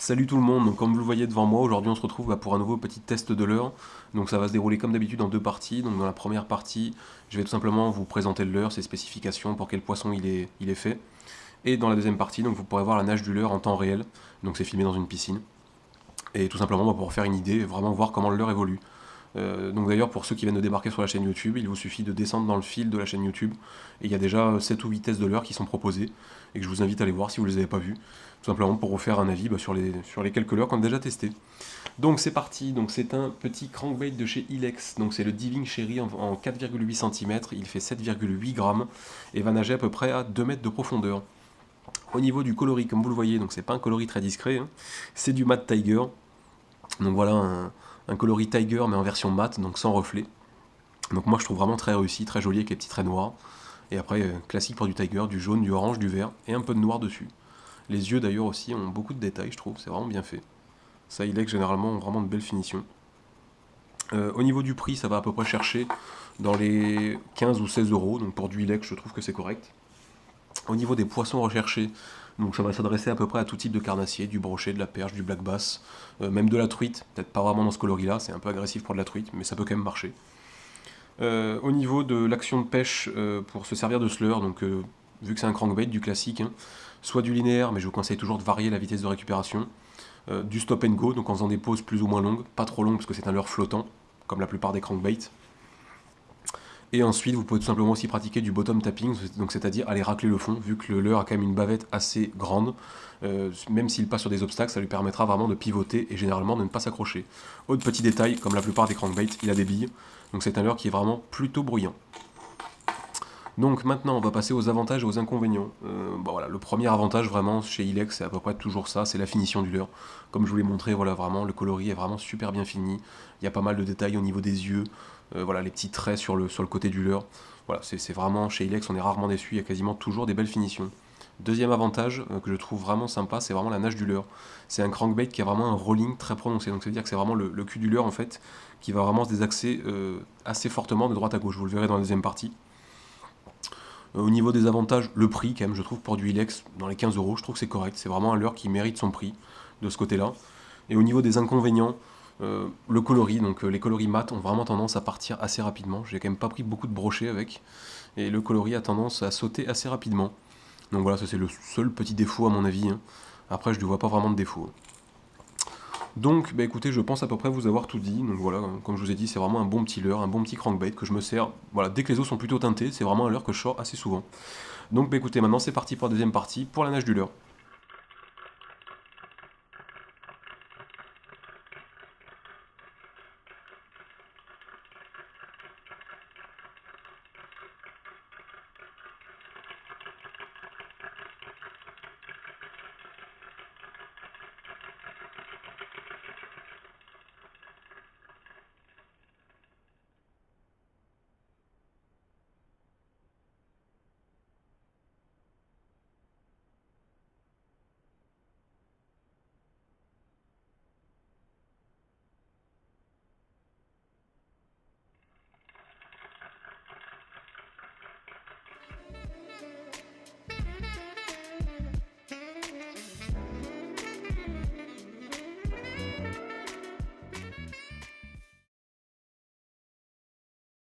Salut tout le monde, donc comme vous le voyez devant moi, aujourd'hui on se retrouve pour un nouveau petit test de leurre. Donc ça va se dérouler comme d'habitude en deux parties. Donc dans la première partie, je vais tout simplement vous présenter le leurre, ses spécifications, pour quel poisson il est fait. Et dans la deuxième partie, donc vous pourrez voir la nage du leurre en temps réel. Donc c'est filmé dans une piscine. Et tout simplement pour faire une idée et vraiment voir comment le leurre évolue. Donc d'ailleurs pour ceux qui viennent de débarquer sur la chaîne YouTube, il vous suffit de descendre dans le fil de la chaîne YouTube et il y a déjà 7 ou 8 tests de leurre qui sont proposés et que je vous invite à aller voir si vous ne les avez pas vus, tout simplement pour vous faire un avis sur les quelques leurres qu'on a déjà testés. Donc c'est parti, donc c'est un petit crankbait de chez Ilex, donc c'est le Diving Cherry en 4,8 cm, il fait 7,8 grammes et va nager à peu près à 2 mètres de profondeur. Au niveau du coloris, comme vous le voyez, donc c'est pas un coloris très discret, hein, c'est du Matte Tiger, donc voilà un coloris Tiger mais en version mat, donc sans reflet. Donc moi je trouve vraiment très réussi, très joli avec les petits traits noirs. Et après, classique pour du Tiger, du jaune, du orange, du vert et un peu de noir dessus. Les yeux d'ailleurs aussi ont beaucoup de détails, je trouve, c'est vraiment bien fait. Ça, il est que généralement ont vraiment de belles finitions. Au niveau du prix, ça va à peu près chercher dans les 15 ou 16 euros, donc pour du Ilex, je trouve que c'est correct. Au niveau des poissons recherchés, donc ça va s'adresser à peu près à tout type de carnassier, du brochet, de la perche, du black bass, même de la truite, peut-être pas vraiment dans ce coloris-là, c'est un peu agressif pour de la truite, mais ça peut quand même marcher. Au niveau de l'action de pêche pour se servir de ce leurre, donc vu que c'est un crankbait du classique, hein, soit du linéaire, mais je vous conseille toujours de varier la vitesse de récupération, du stop and go, donc en faisant des pauses plus ou moins longues, pas trop longues parce que c'est un leurre flottant, comme la plupart des crankbaits. Et ensuite, vous pouvez tout simplement aussi pratiquer du bottom tapping, donc c'est-à-dire aller racler le fond, vu que le leurre a quand même une bavette assez grande. Même s'il passe sur des obstacles, ça lui permettra vraiment de pivoter et généralement de ne pas s'accrocher. Autre petit détail, comme la plupart des crankbaits, il a des billes, donc c'est un leurre qui est vraiment plutôt bruyant. Donc maintenant, on va passer aux avantages et aux inconvénients. Bon, voilà, le premier avantage vraiment chez Ilex, c'est à peu près toujours ça, c'est la finition du leurre. Comme je vous l'ai montré, voilà, vraiment, le coloris est vraiment super bien fini. Il y a pas mal de détails au niveau des yeux, voilà, les petits traits sur le côté du leurre. Voilà, c'est vraiment, chez Ilex, on est rarement déçu, il y a quasiment toujours des belles finitions. Deuxième avantage que je trouve vraiment sympa, c'est vraiment la nage du leurre. C'est un crankbait qui a vraiment un rolling très prononcé, donc ça veut dire que c'est vraiment le cul du leurre en fait, qui va vraiment se désaxer assez fortement de droite à gauche. Vous le verrez dans la deuxième partie. Au niveau des avantages, le prix, quand même, je trouve, pour du Ilex, dans les 15 euros, je trouve que c'est correct. C'est vraiment un leurre qui mérite son prix, de ce côté-là. Et au niveau des inconvénients, le coloris, donc les coloris mat ont vraiment tendance à partir assez rapidement. J'ai quand même pas pris beaucoup de brochets avec. Et le coloris a tendance à sauter assez rapidement. Donc voilà, ça c'est le seul petit défaut à mon avis, hein. Après, je ne vois pas vraiment de défaut. Donc, bah écoutez, je pense à peu près vous avoir tout dit. Donc voilà, comme je vous ai dit, c'est vraiment un bon petit leurre, un bon petit crankbait que je me sers. Voilà, dès que les eaux sont plutôt teintées, c'est vraiment un leurre que je sors assez souvent. Donc bah écoutez, maintenant c'est parti pour la deuxième partie, pour la nage du leurre.